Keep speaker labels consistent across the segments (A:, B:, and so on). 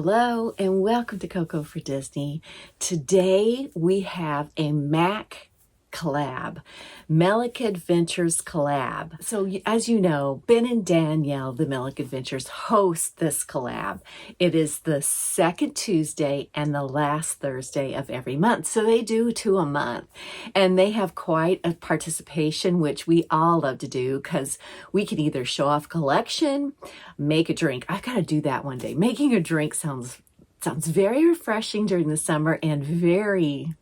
A: Hello and welcome to Coco for Disney. Today we have a Mac collab, Melick Adventures collab. So as you know, Ben and Danielle, the Melick Adventures, host this collab. It is the second Tuesday and the last Thursday of every month. So they do 2 a month, and they have quite a participation, which we all love to do because we can either show off collection, make a drink. I've got to do that one day. Making a drink sounds very refreshing during the summer and very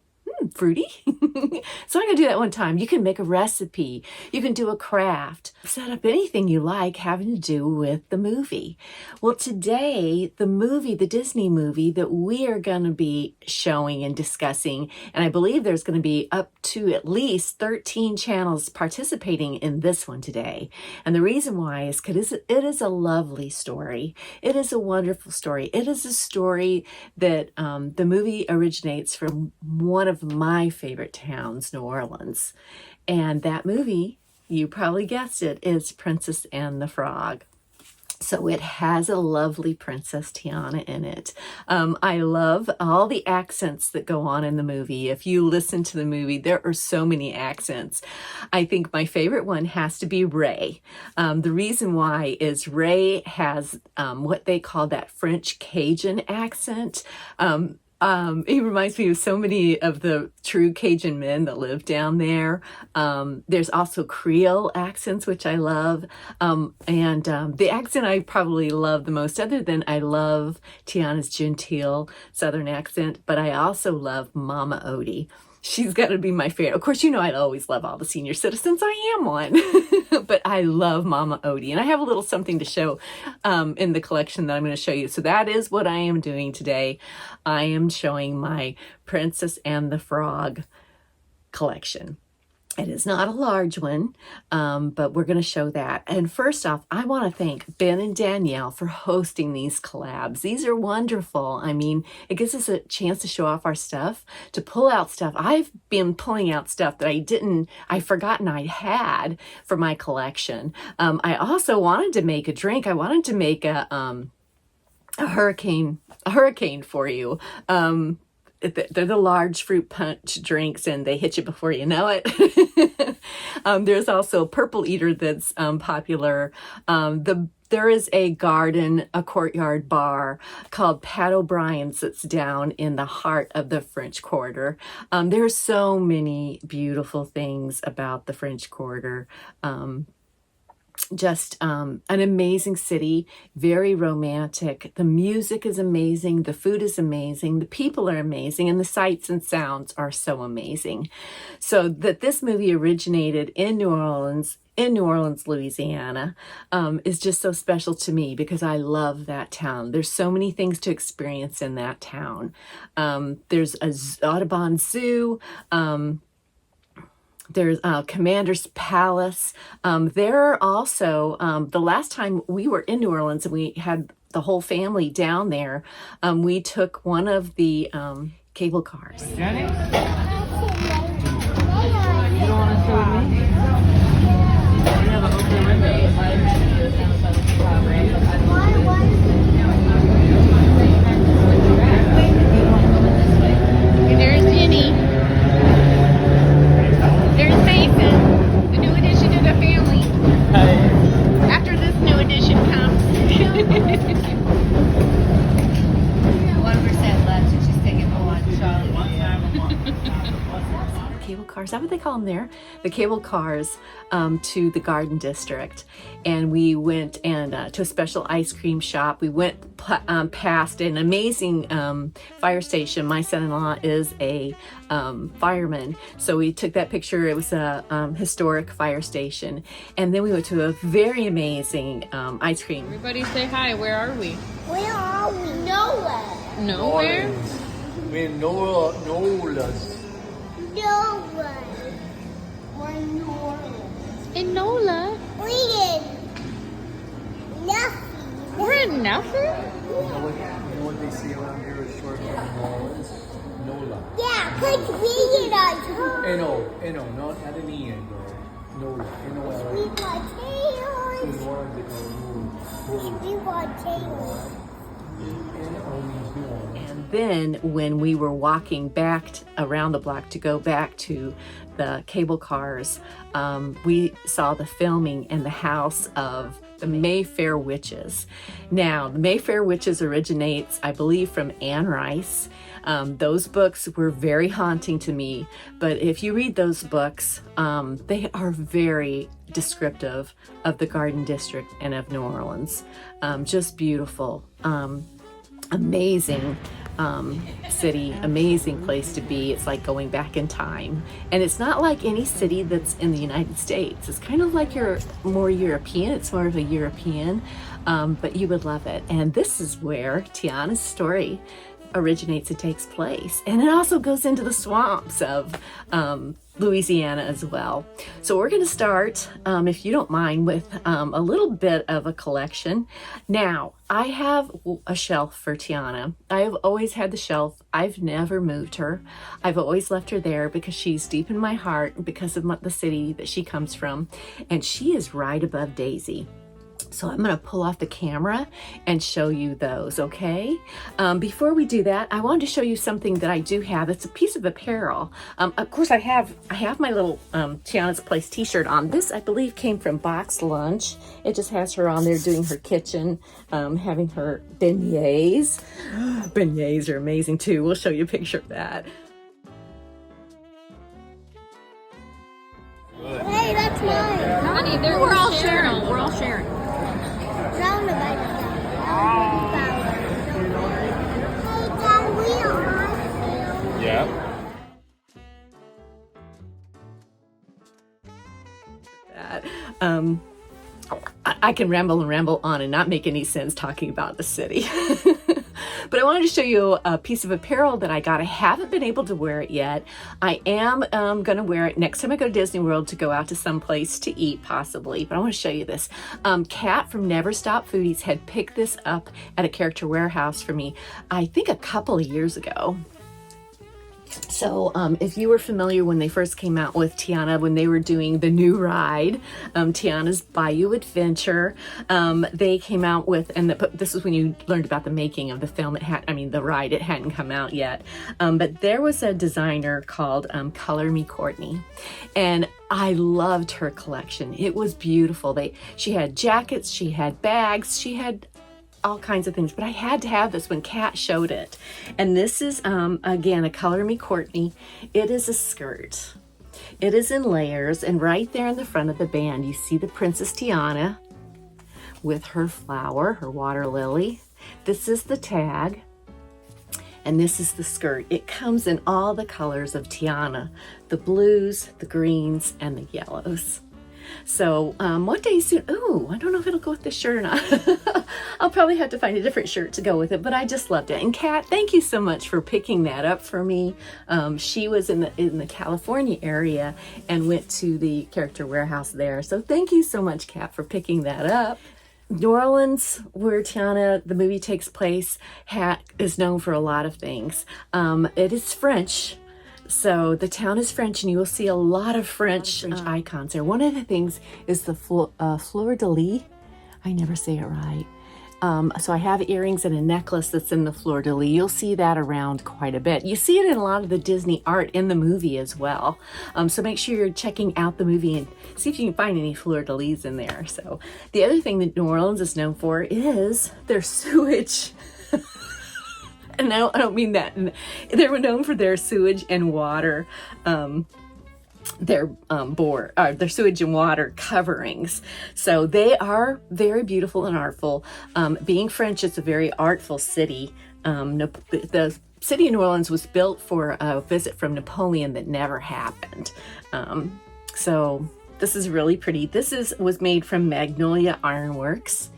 A: fruity. So I'm gonna do that one time. You can make a recipe, you can do a craft, set up anything you like having to do with the movie. Well, today, the Disney movie that we are gonna be showing and discussing, and I believe there's gonna be up to at least 13 channels participating in this one today. And the reason why is because it is a lovely story. It is a wonderful story. It is a story that the movie originates from one of my favorite towns, New Orleans. And that movie, you probably guessed it, is Princess and the Frog. So it has a lovely Princess Tiana in it. I love all the accents that go on in the movie. If you listen to the movie, there are so many accents. I think my favorite one has to be Ray. The reason why is Ray has what they call that French Cajun accent. He reminds me of so many of the true Cajun men that live down there. There's also Creole accents, which I love. And the accent I probably love the most, other than I love Tiana's genteel Southern accent, but I also love Mama Odie. She's got to be my favorite. Of course, you know I'd always love all the senior citizens. I am one. But I love Mama Odie. And I have a little something to show in the collection that I'm going to show you. So that is what I am doing today. I am showing my Princess and the Frog collection. It is not a large one, but we're going to show that. And first off, I want to thank Ben and Danielle for hosting these collabs. These are wonderful. I mean, it gives us a chance to show off our stuff, to pull out stuff. I've been pulling out stuff that I've forgotten I had for my collection. I also wanted to make a drink. I wanted to make a hurricane for you. They're the large fruit punch drinks, and they hit you before you know it. There's also Purple Eater that's popular. There is a courtyard bar called Pat O'Brien's that's down in the heart of the French Quarter. There's so many beautiful things about the French Quarter. Just an amazing city, very romantic. The music is amazing. The food is amazing. The people are amazing. And the sights and sounds are so amazing. So that this movie originated in New Orleans, Louisiana, is just so special to me because I love that town. There's so many things to experience in that town. There's a Audubon Zoo. There's Commander's Palace. There are also, the last time we were in New Orleans and we had the whole family down there, we took one of the cable cars.
B: Jenny? You don't want to show me? We have an open window.
C: There's Jenny. There's Mason, the new addition to the family. After this new addition comes.
D: 1% left, so she's taking the one shot.
A: Cable cars, is that what they call them there? The cable cars to the Garden District. And we went to a special ice cream shop. We went past an amazing fire station. My son-in-law is a fireman. So we took that picture. It was a historic fire station. And then we went to a very amazing ice cream.
C: Everybody say hi. Where are we?
D: Where are we? Nowhere.
C: Nowhere?
B: We're in Nola's.
D: Nowhere. We're in New Orleans.
C: In Nola.
D: We in nothing.
C: We're in nothing?
B: You know what they say around here is short for New Orleans? Nola.
D: Yeah, because we in our home.
B: N-O, not an E, bro. Nola. N-O-L-A.
D: We got
B: So
D: tails.
B: New Orleans, they call it Nola.
D: We got tails.
A: And then when we were walking back around the block to go back to the cable cars, we saw the filming in the house of the Mayfair Witches. Now, the Mayfair Witches originates, I believe, from Anne Rice. Those books were very haunting to me, but if you read those books, they are very descriptive of the Garden District and of New Orleans. Just beautiful, amazing city, amazing place to be. It's like going back in time, and it's not like any city that's in the United States. It's kind of like you're more European. It's more of a European, but you would love it. And this is where Tiana's story originates and takes place, and it also goes into the swamps of Louisiana as well. So we're going to start, if you don't mind, with a little bit of a collection. Now, I have a shelf for Tiana. I have always had the shelf. I've never moved her. I've always left her there because she's deep in my heart because of the city that she comes from, and she is right above Daisy. So I'm going to pull off the camera and show you those, okay? Before we do that, I wanted to show you something that I do have. It's a piece of apparel. Of course, I have my little Tiana's Place t-shirt on. This, I believe, came from Box Lunch. It just has her on there doing her kitchen, having her beignets. Beignets are amazing, too. We'll show you a picture of that.
D: Hey, that's mine.
C: Connie, we're all sharing. We're all sharing.
D: Round about Hey, Dad, we are.
E: Yeah.
A: That. I can ramble and ramble on and not make any sense talking about the city. But I wanted to show you a piece of apparel that I got. I haven't been able to wear it yet. I am going to wear it next time I go to Disney World to go out to some place to eat, possibly. But I want to show you this. Kat from Never Stop Foodies had picked this up at a Character Warehouse for me, I think a couple of years ago. So if you were familiar when they first came out with Tiana, when they were doing the new ride, Tiana's Bayou Adventure, they came out with, and this is when you learned about the making of the film. The ride, it hadn't come out yet. But there was a designer called Color Me Courtney, and I loved her collection. It was beautiful. She had jackets, she had bags, she had all kinds of things, but I had to have this when Kat showed it. And this is, again, a Color Me Courtney. It is a skirt. It is in layers, and right there in the front of the band, you see the Princess Tiana with her flower, her water lily. This is the tag, and this is the skirt. It comes in all the colors of Tiana, the blues, the greens, and the yellows. So one day soon, I don't know if it'll go with this shirt or not. I'll probably have to find a different shirt to go with it, but I just loved it. And Kat, thank you so much for picking that up for me. She was in the California area and went to the Character Warehouse there. So thank you so much, Kat, for picking that up. New Orleans, where Tiana, the movie takes place, is known for a lot of things. It is French. So the town is French, and you will see a lot of French icons there. One of the things is the fleur de lis. I never say it right. So I have earrings and a necklace that's in the fleur de lis. You'll see that around quite a bit. You see it in a lot of the Disney art in the movie as well. So make sure you're checking out the movie and see if you can find any fleur de lis in there. So the other thing that New Orleans is known for is their sewage. And I don't mean that. They were known for their sewage and water, their sewage and water coverings. So they are very beautiful and artful. Being French, it's a very artful city. The city of New Orleans was built for a visit from Napoleon that never happened. So this is really pretty. This was made from Magnolia Ironworks.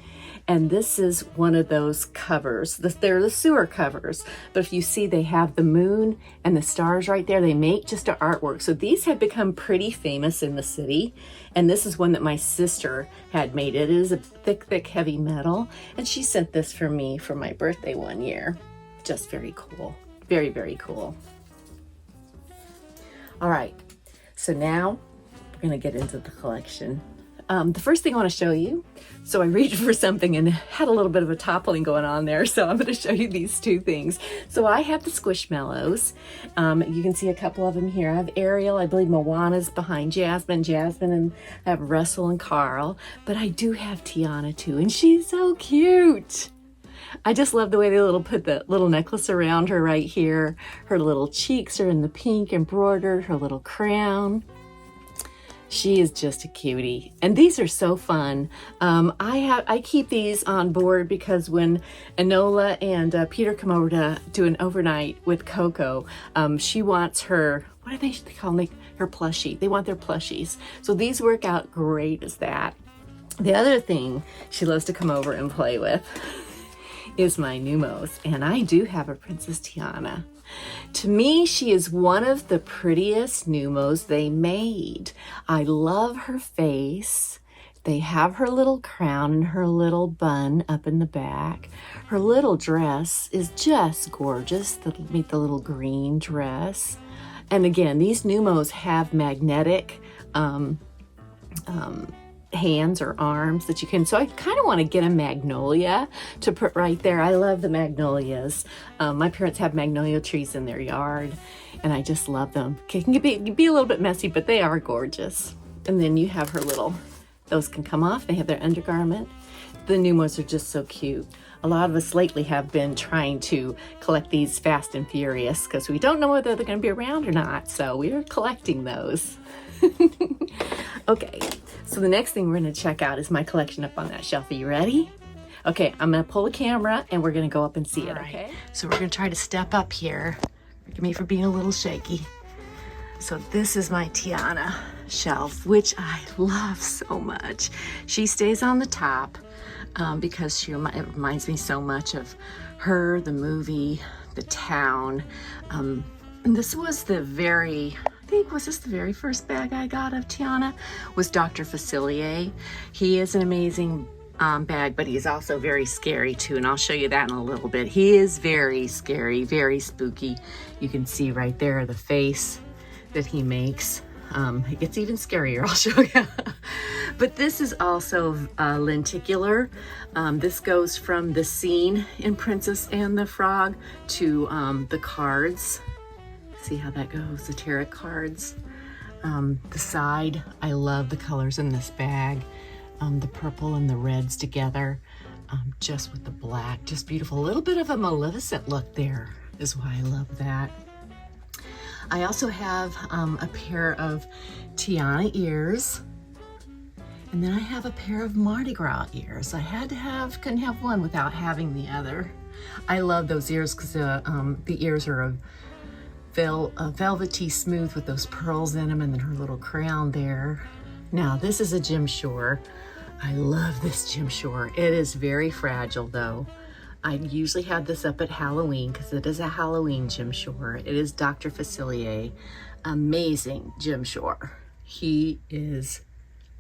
A: And this is one of those covers. They're the sewer covers. But if you see, they have the moon and the stars right there. They make just an artwork. So these have become pretty famous in the city. And this is one that my sister had made. It is a thick, thick, heavy metal. And she sent this for me for my birthday one year. Just very cool. Very, very cool. All right. So now we're going to get into the collection. The first thing I want to show you, so I reached for something and had a little bit of a toppling going on there, so I'm going to show you these two things. So I have the Squishmallows. You can see a couple of them here. I have Ariel, I believe Moana's behind Jasmine, and I have Russell and Carl, but I do have Tiana too, and she's so cute. I just love the way they put the little necklace around her right here. Her little cheeks are in the pink embroidered, her little crown. She is just a cutie, and these are so fun. I keep these on board because when Enola and Peter come over to do an overnight with Coco, she wants her, what do they call them? Her plushie. They want their plushies. So these work out great as that. The other thing she loves to come over and play with is my Numos, and I do have a Princess Tiana. To me, she is one of the prettiest Numos they made. I love her face. They have her little crown and her little bun up in the back. Her little dress is just gorgeous. Meet the little green dress. And again, these Numos have magnetic hands or arms that you can, so I kind of want to get a magnolia to put right there. I love the magnolias. My parents have magnolia trees in their yard, and I just love them. It can be a little bit messy, but they are gorgeous. And then you have her little, those can come off. They have their undergarment. The Numos are just so cute. A lot of us lately have been trying to collect these fast and furious because we don't know whether they're going to be around or not, so we're collecting those. Okay, so the next thing we're going to check out is my collection up on that shelf. Are you ready? Okay, I'm going to pull the camera and we're going to go up and see it, okay? So we're going to try to step up here. Forgive me for being a little shaky. So this is my Tiana shelf, which I love so much. She stays on the top because it reminds me so much of her, the movie, the town. And this was the very first bag I got of Tiana, was Dr. Facilier. He is an amazing bag, but he's also very scary too, and I'll show you that in a little bit. He is very scary, very spooky. You can see right there the face that he makes. It gets even scarier, I'll show you. But this is also lenticular. This goes from the scene in Princess and the Frog to the cards. See how that goes, the tarot cards. The side, I love the colors in this bag. The purple and the reds together, just with the black, just beautiful. A little bit of a Maleficent look there is why I love that. I also have a pair of Tiana ears, and then I have a pair of Mardi Gras ears. Couldn't have one without having the other. I love those ears because the ears are velvety smooth with those pearls in them, and then her little crown there. Now this is a Jim Shore. I love this Jim Shore. It is very fragile though. I usually have this up at Halloween because it is a Halloween Jim Shore. It is Dr. Facilier. Amazing Jim Shore. He is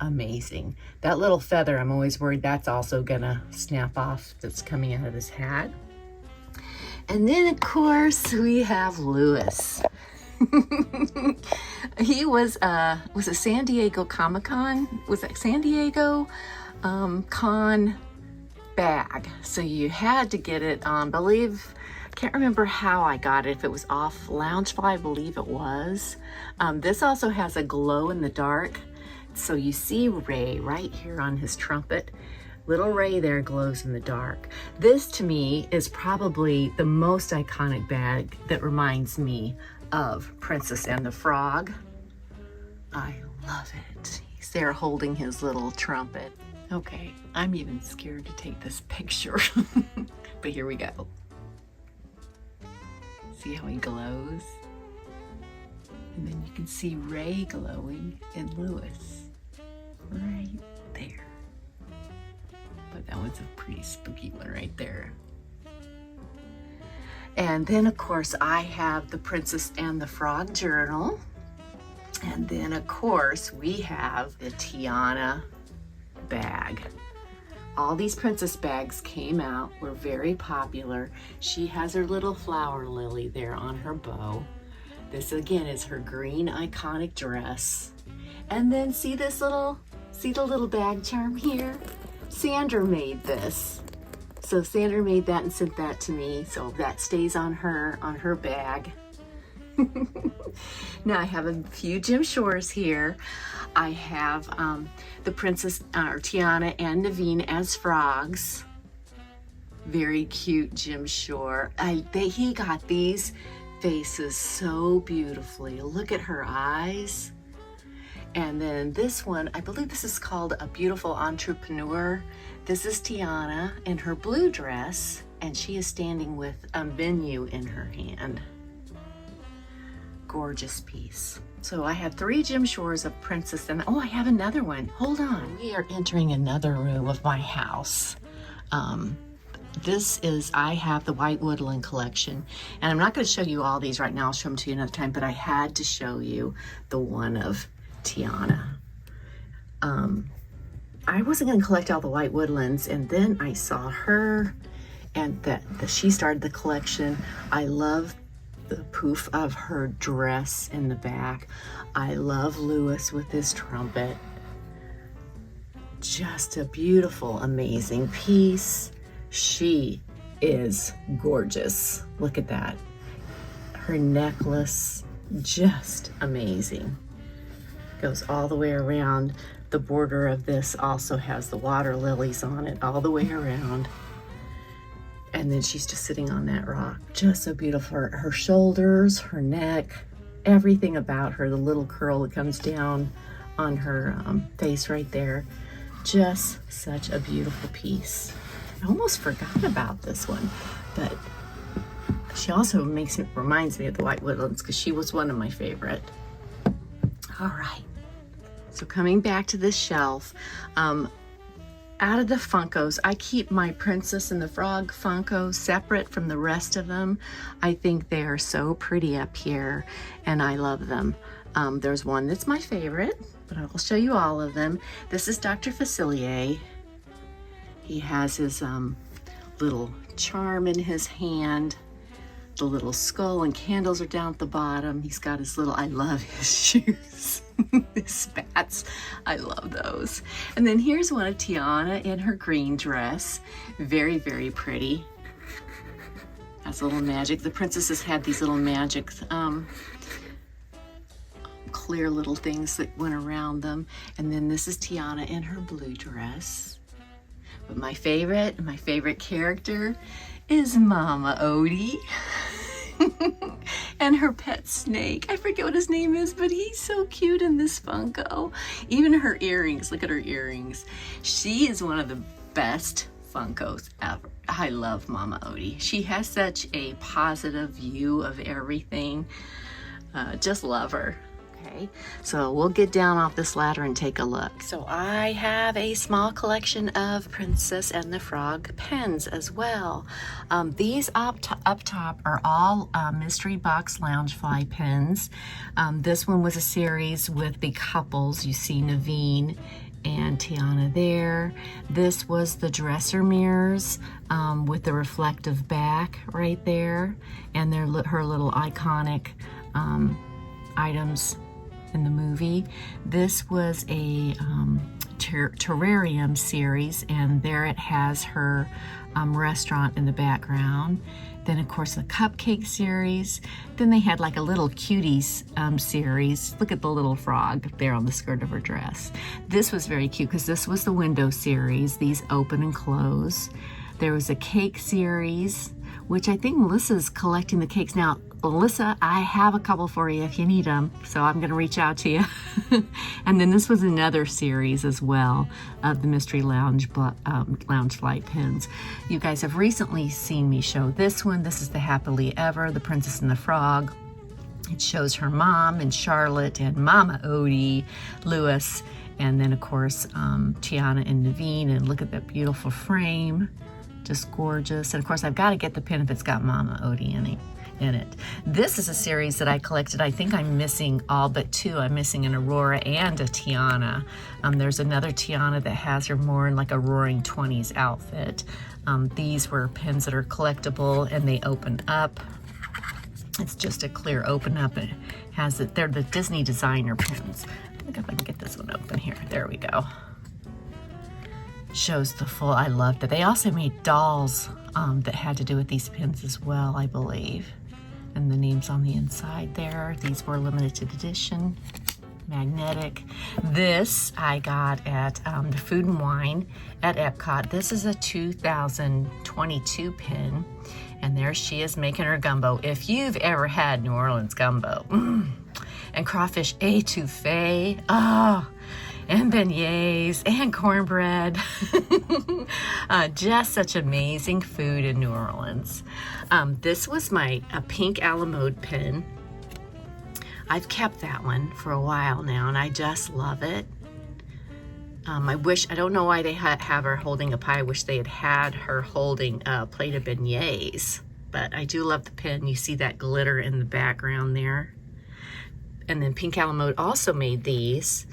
A: amazing. That little feather, I'm always worried that's also gonna snap off, that's coming out of his hat. And then of course we have Louis. He was a San Diego Comic-Con? Was it San Diego Con bag? So you had to get it on, I can't remember how I got it, if it was off Loungefly, I believe it was. This also has a glow in the dark. So you see Ray right here on his trumpet. Little Ray there glows in the dark. This to me is probably the most iconic bag that reminds me of Princess and the Frog. I love it. He's there holding his little trumpet. Okay, I'm even scared to take this picture, but here we go. See how he glows? And then you can see Ray glowing and Louis right there. But that one's a pretty spooky one right there. And then of course I have the Princess and the Frog journal. And then of course we have the Tiana bag. All these princess bags came out, were very popular. She has her little flower lily there on her bow. This again is her green iconic dress. And then see See the little bag charm here? Sandra made this. So Sandra made that and sent that to me. So that stays on her bag. Now I have a few Jim Shores here. I have the princess, or Tiana and Naveen as frogs. Very cute Jim Shore. He got these faces so beautifully. Look at her eyes. And then this one, I believe this is called A Beautiful Entrepreneur. This is Tiana in her blue dress, and she is standing with a menu in her hand. Gorgeous piece. So I have 3 Jim Shores of Princess, and oh, I have another one. Hold on. We are entering another room of my house. I have the White Woodland collection, and I'm not going to show you all these right now. I'll show them to you another time, but I had to show you the one of Tiana. I wasn't going to collect all the White Woodlands, and then I saw her, and that she started the collection. I love the poof of her dress in the back. I love Louis with his trumpet. Just a beautiful, amazing piece. She is gorgeous. Look at that. Her necklace, just amazing. Goes all the way around. The border of this also has the water lilies on it all the way around. And then she's just sitting on that rock. Just so beautiful. Her shoulders, her neck, everything about her, the little curl that comes down on her face right there. Just such a beautiful piece. I almost forgot about this one, but she also reminds me of the White Woodlands because she was one of my favorite. All right. So coming back to this shelf, out of the Funkos, I keep my Princess and the Frog Funko separate from the rest of them. I think they are so pretty up here, and I love them. There's one that's my favorite, but I will show you all of them. This is Dr. Facilier. He has his little charm in his hand. The little skull and candles are down at the bottom. He's got his little, I love his shoes. His spats, I love those. And then here's one of Tiana in her green dress. Very, very pretty. Has a little magic. The princesses had these little magic clear little things that went around them. And then this is Tiana in her blue dress. But my favorite character is Mama Odie. And her pet snake. I forget what his name is, but he's so cute in this Funko. Even her earrings, look at her earrings. She is one of the best Funkos ever. I love Mama Odie. She has such a positive view of everything. Just love her. Okay, so we'll get down off this ladder and take a look. So I have a small collection of Princess and the Frog pens as well. These up top are all Mystery Box Loungefly pens. This one was a series with the couples. You see Naveen and Tiana there. This was the dresser mirrors with the reflective back right there, and her little iconic items in the movie. This was a terrarium series, and there it has her restaurant in the background. Then of course the cupcake series. Then they had like a little cuties series. Look at the little frog there on the skirt of her dress. This was very cute because this was the window series. These open and close. There was a cake series, which I think Melissa's collecting the cakes now. Melissa, I have a couple for you if you need them, so I'm going to reach out to you. And then this was another series as well of the Mystery Lounge Flight pins. You guys have recently seen me show this one. This is the Happily Ever, the Princess and the Frog. It shows her mom and Charlotte and Mama Odie, Louis, and then of course Tiana and Naveen. And look at that beautiful frame, just gorgeous. And of course I've got to get the pin if it's got Mama Odie in it. This is a series that I collected. I think I'm missing all but 2. I'm missing an Aurora and a Tiana. There's another Tiana that has her more in like a Roaring 20s outfit. These were pins that are collectible and they open up. It's just a clear open up. It has it. They're the Disney designer pins. Look if I can get this one open here. There we go. shows the full. I loved it. They also made dolls that had to do with these pins as well, I believe. And the names on the inside there. These were limited edition, magnetic. This I got at the Food and Wine at Epcot. This is a 2022 pin. And there she is making her gumbo. If you've ever had New Orleans gumbo, and crawfish étouffée, and beignets and cornbread. Just such amazing food in New Orleans. This was my pink Alamode pin. I've kept that one for a while now, and I just love it. I don't know why they have her holding a pie. I wish they had her holding a plate of beignets, but I do love the pin. You see that glitter in the background there. And then Pink Alamode also made these.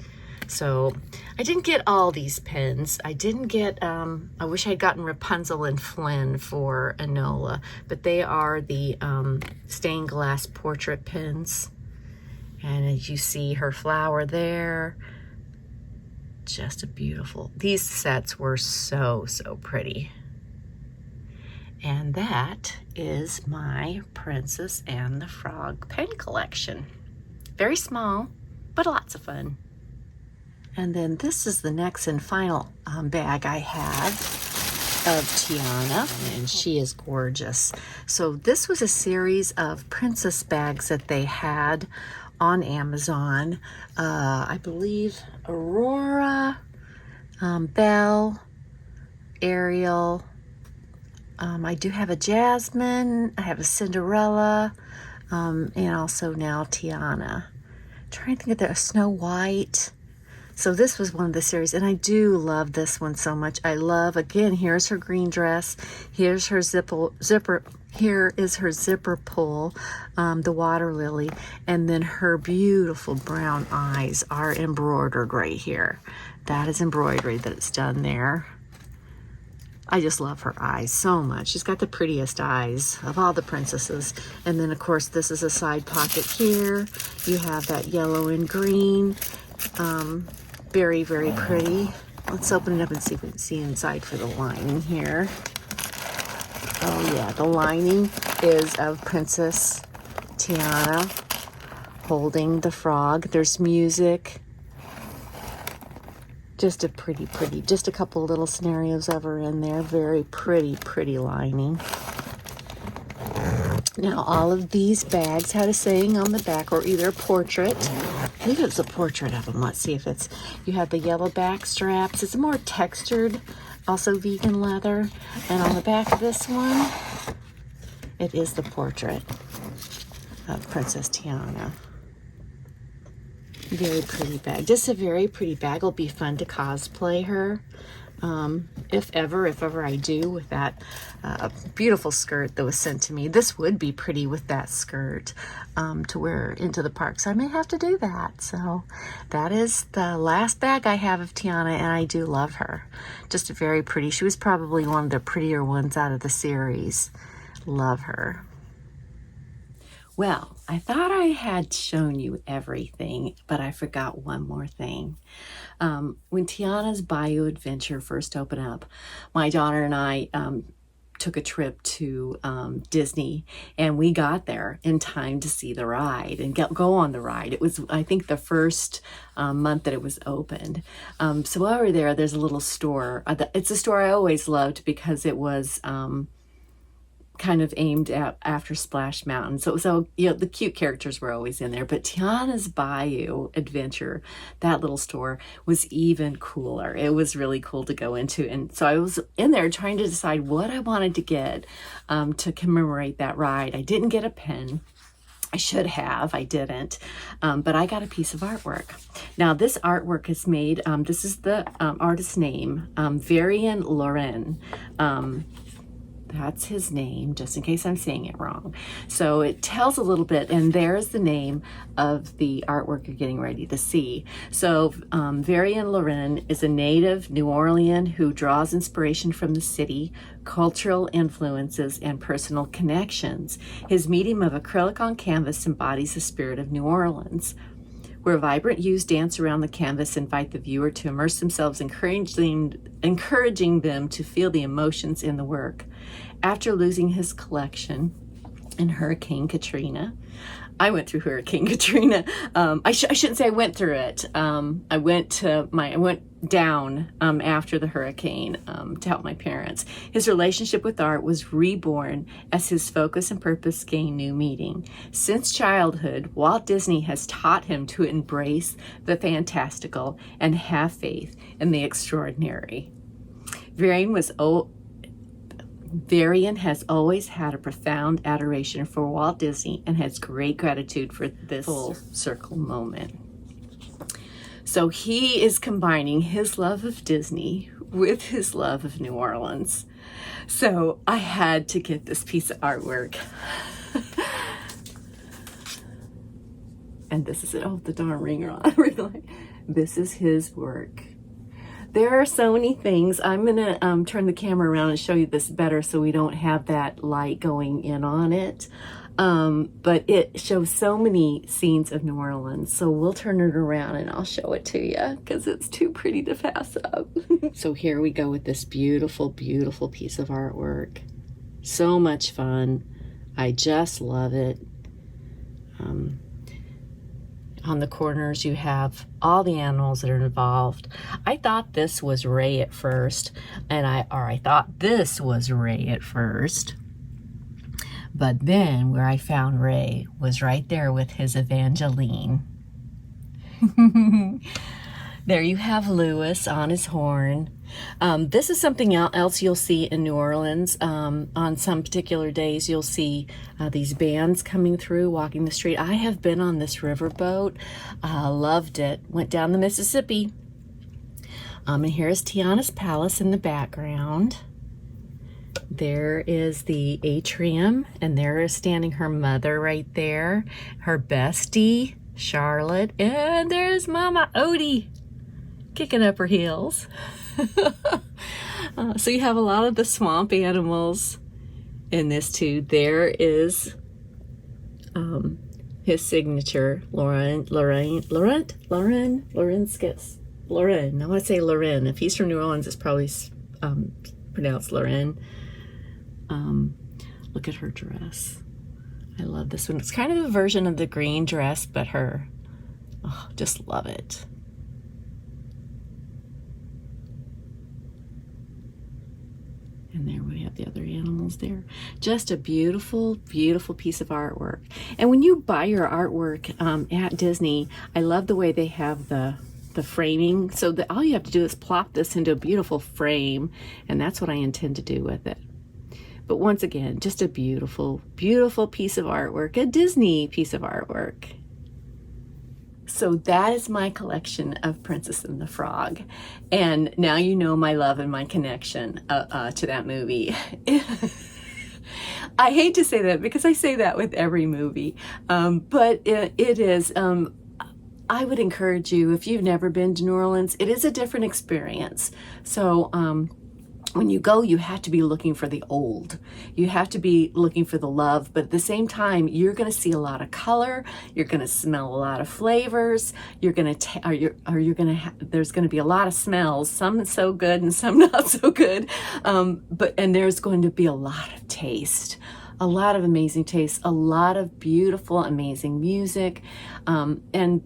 A: So I didn't get all these pins. I didn't get, I wish I'd gotten Rapunzel and Flynn for Enola, but they are the stained glass portrait pins. And as you see her flower there, just a beautiful, these sets were so, so pretty. And that is my Princess and the Frog pen collection. Very small, but lots of fun. And then this is the next and final bag I have of Tiana, and she is gorgeous. So this was a series of princess bags that they had on Amazon. I believe Aurora, Belle, Ariel. I do have a Jasmine, I have a Cinderella, and also now Tiana. Trying to think of the Snow White. So this was one of the series, and I do love this one so much. I love, again, here's her green dress, here's her zipper, here is her zipper pull, the water lily, and then her beautiful brown eyes are embroidered right here. That is embroidery that's done there. I just love her eyes so much. She's got the prettiest eyes of all the princesses. And then, of course, this is a side pocket here. You have that yellow and green. Very, very pretty. Let's open it up and see if we can see inside for the lining here. Oh yeah, the lining is of Princess Tiana holding the frog. There's music. Just a pretty, just a couple little scenarios of her in there. Very pretty, pretty lining. Now, all of these bags had a saying on the back, or either a portrait. I believe it's a portrait of them. Let's see if it's, you have the yellow back straps. It's more textured, also vegan leather. And on the back of this one, it is the portrait of Princess Tiana. Very pretty bag. Just a very pretty bag. Will be fun to cosplay her. If ever I do, with that beautiful skirt that was sent to me. This would be pretty with that skirt to wear into the parks. I may have to do that. So that is the last bag I have of Tiana, and I do love her. Just very pretty. She was probably one of the prettier ones out of the series. Love her. Well, I thought I had shown you everything, but I forgot one more thing. When Tiana's Bayou Adventure first opened up, my daughter and I took a trip to Disney, and we got there in time to see the ride and go on the ride. It was, I think, the first month that it was opened. So while we were there, there's a little store. It's a store I always loved because it was kind of aimed at after Splash Mountain. So you know, the cute characters were always in there, but Tiana's Bayou Adventure, that little store, was even cooler. It was really cool to go into. And so I was in there trying to decide what I wanted to get to commemorate that ride. I didn't get a pen. I should have, I didn't, but I got a piece of artwork. Now this artwork is made, this is the artist's name, Varian Loren. That's his name, just in case I'm saying it wrong. So it tells a little bit, and there's the name of the artwork you're getting ready to see. So Varian Loren is a native New Orleans who draws inspiration from the city, cultural influences, and personal connections. His medium of acrylic on canvas embodies the spirit of New Orleans, where vibrant hues dance around the canvas, invite the viewer to immerse themselves, encouraging them to feel the emotions in the work. After losing his collection in Hurricane Katrina, I went through Hurricane Katrina. I shouldn't say I went through it. I went down after the hurricane to help my parents. His relationship with art was reborn as his focus and purpose gained new meaning. Since childhood, Walt Disney has taught him to embrace the fantastical and have faith in the extraordinary. Varian has always had a profound adoration for Walt Disney and has great gratitude for this full circle moment. So he is combining his love of Disney with his love of New Orleans. So I had to get this piece of artwork. And this is it. Oh, the darn ringer on. This is his work. There are so many things. I'm going to turn the camera around and show you this better so we don't have that light going in on it. But it shows so many scenes of New Orleans. So we'll turn it around and I'll show it to you because it's too pretty to pass up. So here we go with this beautiful, beautiful piece of artwork. So much fun. I just love it. On the corners you have all the animals that are involved. I thought this was Ray at first, I thought this was Ray at first, but then where I found Ray was right there with his Evangeline. There you have Louis on his horn. This is something else you'll see in New Orleans. On some particular days, you'll see these bands coming through, walking the street. I have been on this riverboat. Loved it. Went down the Mississippi. And here's Tiana's palace in the background. There is the atrium, and there is standing her mother right there, her bestie, Charlotte, and there's Mama Odie kicking up her heels. So you have a lot of the swamp animals in this too. There is his signature, Loren. I want to say Loren. If he's from New Orleans, it's probably pronounced Loren. Look at her dress. I love this one. It's kind of a version of the green dress, but her. Oh, just love it. And there we have the other animals there. Just a beautiful, beautiful piece of artwork. And when you buy your artwork at Disney, I love the way they have the framing. So that all you have to do is plop this into a beautiful frame. And that's what I intend to do with it. But once again, just a beautiful, beautiful piece of artwork. A Disney piece of artwork. So that is my collection of Princess and the Frog. And now you know my love and my connection to that movie. I hate to say that because I say that with every movie. But it is, I would encourage you, if you've never been to New Orleans, it is a different experience. So when you go, you have to be looking for the old. You have to be looking for the love, but at the same time, you're going to see a lot of color. You're going to smell a lot of flavors. You're going to, there's going to be a lot of smells, some so good and some not so good. And there's going to be a lot of taste, a lot of amazing taste, a lot of beautiful, amazing music. And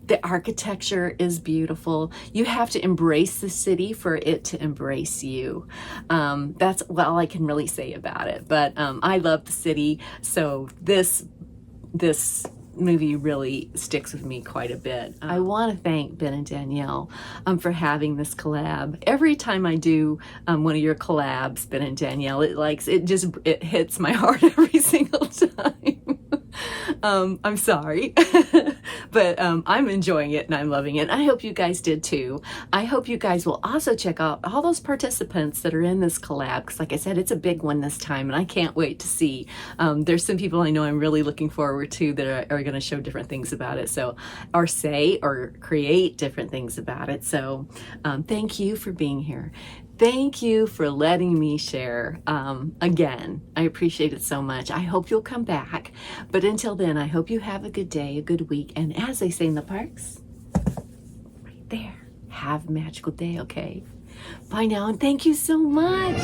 A: the architecture is beautiful. You have to embrace the city for it to embrace you. That's all I can really say about it. But I love the city, so this movie really sticks with me quite a bit. I want to thank Ben and Danielle for having this collab. Every time I do one of your collabs, Ben and Danielle, it hits my heart every single time. I'm sorry, but I'm enjoying it and I'm loving it. I hope you guys did too. I hope you guys will also check out all those participants that are in this collab, because like I said, it's a big one this time and I can't wait to see. There's some people I know I'm really looking forward to that are going to show different things about it, so or say or create different things about it. So thank you for being here. Thank you for letting me share. Again, I appreciate it so much. I hope you'll come back. But until then, I hope you have a good day, a good week, And as they say in the parks, right there, have a magical day, okay? Bye now, and thank you so much.